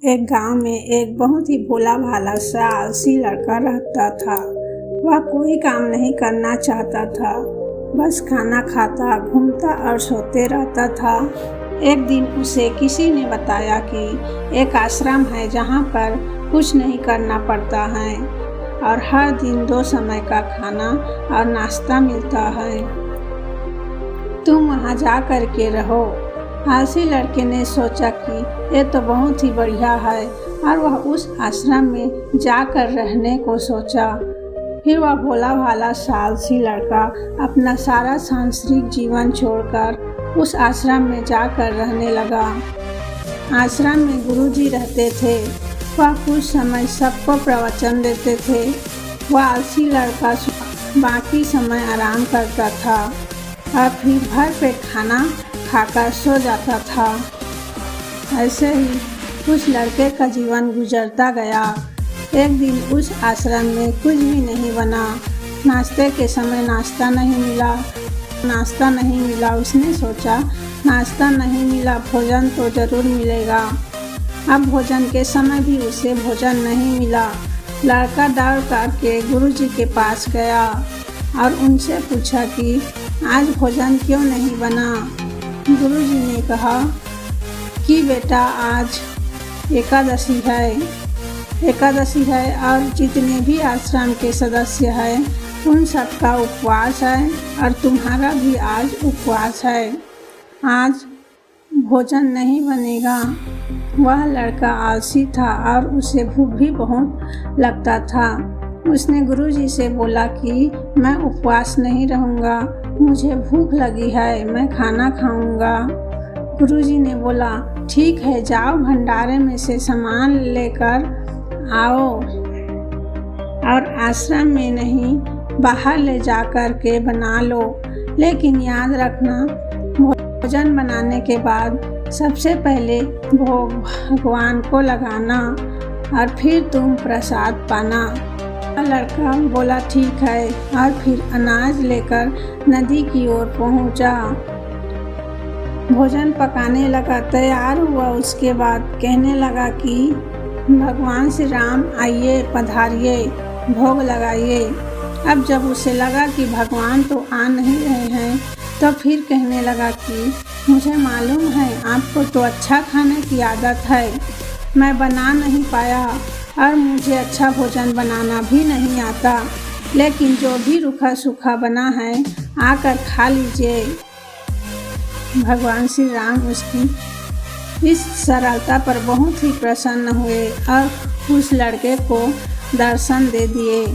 एक गांव में एक बहुत ही भोला भाला सा आलसी लड़का रहता था। वह कोई काम नहीं करना चाहता था, बस खाना खाता, घूमता और सोते रहता था। एक दिन उसे किसी ने बताया कि एक आश्रम है जहाँ पर कुछ नहीं करना पड़ता है और हर दिन 2 समय का खाना और नाश्ता मिलता है। तुम वहाँ जा कर के रहो। आलसी लड़के ने सोचा कि ये तो बहुत ही बढ़िया है और वह उस आश्रम में जाकर रहने को सोचा। फिर वह भोला भाला सा आलसी लड़का अपना सारा सांसारिक जीवन छोड़कर उस आश्रम में जाकर रहने लगा। आश्रम में गुरुजी रहते थे। वह कुछ समय सबको प्रवचन देते थे। वह आलसी लड़का बाकी समय आराम करता था और फिर भर पेट खाना खाकर सो जाता था। ऐसे ही उस लड़के का जीवन गुजरता गया। एक दिन उस आश्रम में कुछ भी नहीं बना। नाश्ते के समय नाश्ता नहीं मिला। उसने सोचा नाश्ता नहीं मिला, भोजन तो ज़रूर मिलेगा। अब भोजन के समय भी उसे भोजन नहीं मिला। लड़का दौड़ करके गुरुजी के पास गया और उनसे पूछा कि आज भोजन क्यों नहीं बना। गुरुजी ने कहा कि बेटा आज एकादशी है और जितने भी आश्रम के सदस्य हैं उन सब का उपवास है और तुम्हारा भी आज उपवास है। आज भोजन नहीं बनेगा। वह लड़का आलसी था और उसे भूख भी बहुत लगता था। उसने गुरुजी से बोला कि मैं उपवास नहीं रहूँगा, मुझे भूख लगी है, मैं खाना खाऊँगा। गुरुजी ने बोला ठीक है, जाओ भंडारे में से सामान लेकर आओ और आश्रम में नहीं बाहर ले जा कर के बना लो, लेकिन याद रखना भोजन बनाने के बाद सबसे पहले भोग भगवान को लगाना और फिर तुम प्रसाद पाना। लड़का बोला ठीक है और फिर अनाज लेकर नदी की ओर पहुंचा। भोजन पकाने लगा, तैयार हुआ। उसके बाद कहने लगा कि भगवान श्री राम आइए, पधारिए, भोग लगाइए। अब जब उसे लगा कि भगवान तो आ नहीं रहे हैं तो फिर कहने लगा कि मुझे मालूम है आपको तो अच्छा खाने की आदत है, मैं बना नहीं पाया और मुझे अच्छा भोजन बनाना भी नहीं आता, लेकिन जो भी रूखा सूखा बना है आकर खा लीजिए। भगवान श्री राम उसकी इस सरलता पर बहुत ही प्रसन्न हुए और उस लड़के को दर्शन दे दिए।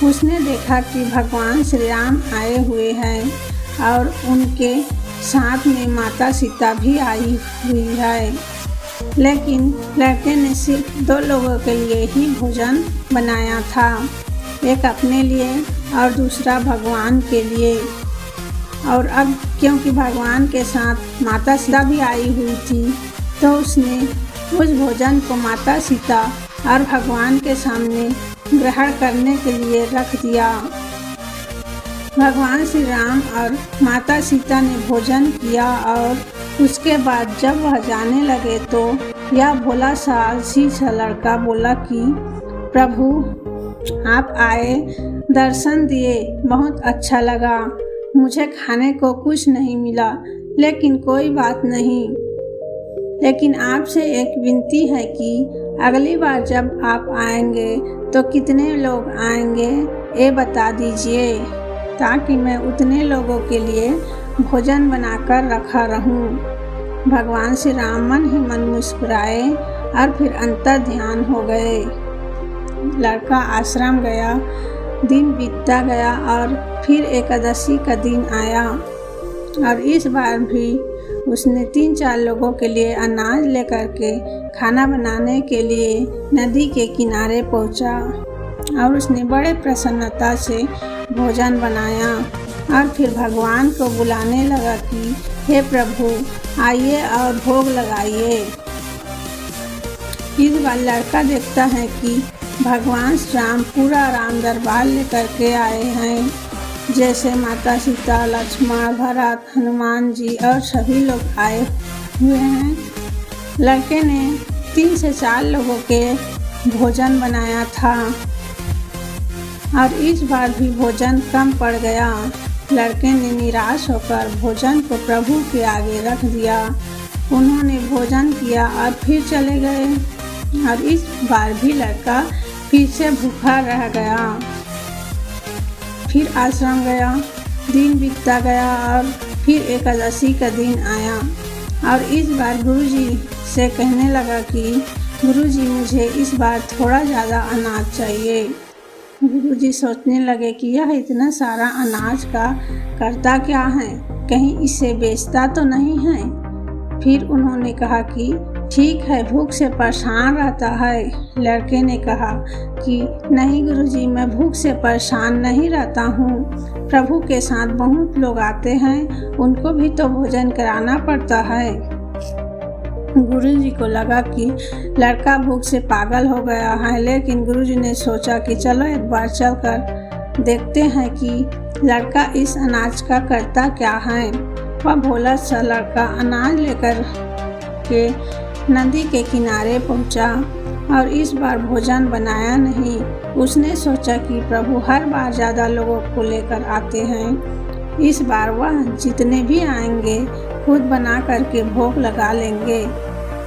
उसने देखा कि भगवान श्री राम आए हुए हैं और उनके साथ में माता सीता भी आई हुई है, लेकिन लड़के ने सिर्फ 2 लोगों के लिए ही भोजन बनाया था, एक अपने लिए और दूसरा भगवान के लिए। और अब क्योंकि भगवान के साथ माता सीता भी आई हुई थी तो उसने उस भोजन को माता सीता और भगवान के सामने ग्रहण करने के लिए रख दिया। भगवान श्री राम और माता सीता ने भोजन किया और उसके बाद जब वह जाने लगे तो यह भोला सा आलसी सा लड़का बोला कि प्रभु आप आए, दर्शन दिए, बहुत अच्छा लगा। मुझे खाने को कुछ नहीं मिला, लेकिन कोई बात नहीं। लेकिन आपसे एक विनती है कि अगली बार जब आप आएंगे तो कितने लोग आएंगे ये बता दीजिए, ताकि मैं उतने लोगों के लिए भोजन बनाकर रखा रहूं। भगवान श्री राम मन ही मन मुस्कुराए और फिर अंतर ध्यान हो गए। लड़का आश्रम गया, दिन बीतता गया और फिर एकादशी का दिन आया और इस बार भी उसने 3-4 लोगों के लिए अनाज लेकर के खाना बनाने के लिए नदी के किनारे पहुंचा और उसने बड़े प्रसन्नता से भोजन बनाया और फिर भगवान को बुलाने लगा कि हे प्रभु आइए और भोग लगाइए। इस बार लड़का देखता है कि भगवान श्री राम पूरा राम दरबार लेकर के आए हैं, जैसे माता सीता, लक्ष्मण, भरत, हनुमान जी और सभी लोग आए हुए हैं। लड़के ने 3 से 4 लोगों के भोजन बनाया था और इस बार भी भोजन कम पड़ गया। लड़के ने निराश होकर भोजन को प्रभु के आगे रख दिया। उन्होंने भोजन किया और फिर चले गए और इस बार भी लड़का फिर से भूखा रह गया। फिर आश्रम गया। दिन बीतता गया और फिर एकादशी का दिन आया और इस बार गुरुजी से कहने लगा कि गुरुजी मुझे इस बार थोड़ा ज़्यादा अनाज चाहिए। गुरुजी सोचने लगे कि यह इतना सारा अनाज का करता क्या है, कहीं इसे बेचता तो नहीं है। फिर उन्होंने कहा कि ठीक है, भूख से परेशान रहता है। लड़के ने कहा कि नहीं गुरुजी, मैं भूख से परेशान नहीं रहता हूँ। प्रभु के साथ बहुत लोग आते हैं, उनको भी तो भोजन कराना पड़ता है। गुरुजी को लगा कि लड़का भूख से पागल हो गया है, लेकिन गुरुजी ने सोचा कि चलो एक बार चलकर देखते हैं कि लड़का इस अनाज का करता क्या है। वह भोला सा लड़का अनाज लेकर के नदी के किनारे पहुंचा और इस बार भोजन बनाया नहीं। उसने सोचा कि प्रभु हर बार ज़्यादा लोगों को लेकर आते हैं, इस बार वह जितने भी आएंगे खुद बना करके भोग लगा लेंगे।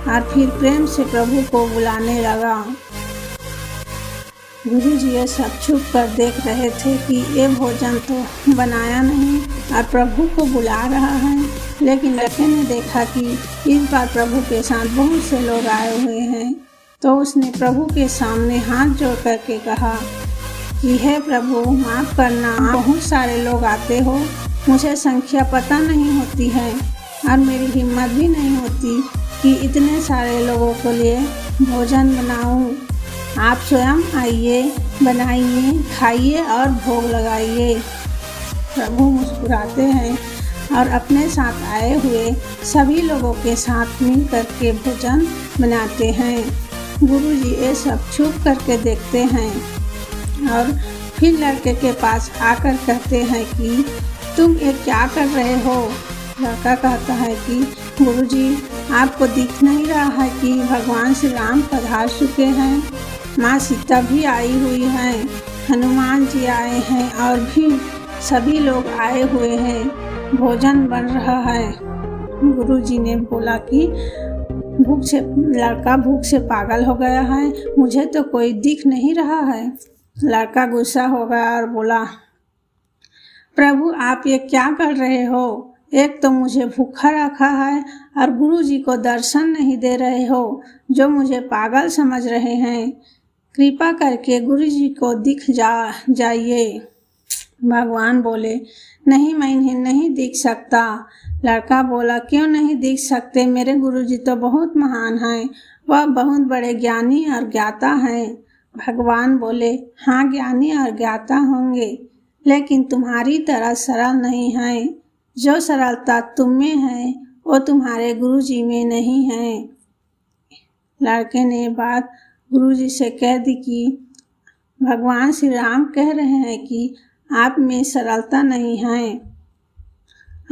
और फिर प्रेम से प्रभु को बुलाने लगा। गुरुजी ये सब छुप कर देख रहे थे कि ये भोजन तो बनाया नहीं और प्रभु को बुला रहा है, लेकिन लड़के ने देखा कि इस बार प्रभु के साथ बहुत से लोग आए हुए हैं, तो उसने प्रभु के सामने हाथ जोड़ करके कहा कि हे प्रभु, माफ़ करना, बहुत सारे लोग आते हो, मुझे संख्या पता नहीं होती है और मेरी हिम्मत भी नहीं होती कि इतने सारे लोगों के लिए भोजन बनाऊं। आप स्वयं आइए, बनाइए, खाइए और भोग लगाइए। प्रभु मुस्कुराते हैं और अपने साथ आए हुए सभी लोगों के साथ मिल करके भोजन बनाते हैं। गुरुजी ये सब छुप करके देखते हैं और फिर लड़के के पास आकर कहते हैं कि तुम ये क्या कर रहे हो। लड़का कहता है कि गुरुजी, आपको दिख नहीं रहा है कि भगवान श्री राम पधार चुके हैं, माँ सीता भी आई हुई हैं, हनुमान जी आए हैं और भी सभी लोग आए हुए हैं, भोजन बन रहा है। गुरुजी ने बोला कि लड़का भूख से पागल हो गया है, मुझे तो कोई दिख नहीं रहा है। लड़का गुस्सा हो गया और बोला, प्रभु आप ये क्या कर रहे हो, एक तो मुझे भूखा रखा है और गुरुजी को दर्शन नहीं दे रहे हो, जो मुझे पागल समझ रहे हैं। कृपा करके गुरुजी को दिख जाइए। भगवान बोले, नहीं, मैं इन्हें नहीं दिख सकता। लड़का बोला, क्यों नहीं दिख सकते, मेरे गुरुजी तो बहुत महान हैं, वह बहुत बड़े ज्ञानी और ज्ञाता हैं। भगवान बोले, हाँ, ज्ञानी और ज्ञाता होंगे, लेकिन तुम्हारी तरह सरल नहीं है। जो सरलता तुम में है वो तुम्हारे गुरुजी में नहीं है। लड़के ने बात गुरुजी से कह दी कि भगवान श्री राम कह रहे हैं कि आप में सरलता नहीं है,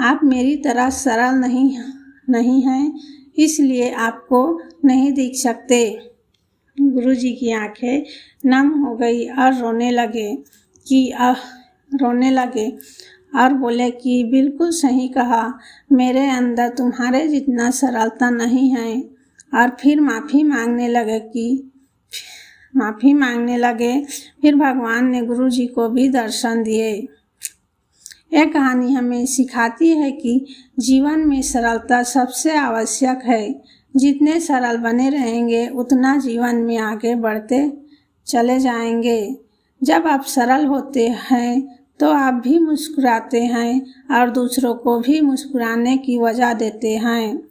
आप मेरी तरह सरल नहीं हैं, इसलिए आपको नहीं दिख सकते। गुरुजी की आंखें नम हो गई और रोने लगे और बोले कि बिल्कुल सही कहा, मेरे अंदर तुम्हारे जितना सरलता नहीं है। और फिर माफ़ी मांगने लगे। फिर भगवान ने गुरुजी को भी दर्शन दिए। यह कहानी हमें सिखाती है कि जीवन में सरलता सबसे आवश्यक है। जितने सरल बने रहेंगे उतना जीवन में आगे बढ़ते चले जाएंगे। जब आप सरल होते हैं तो आप भी मुस्कुराते हैं और दूसरों को भी मुस्कुराने की वजह देते हैं।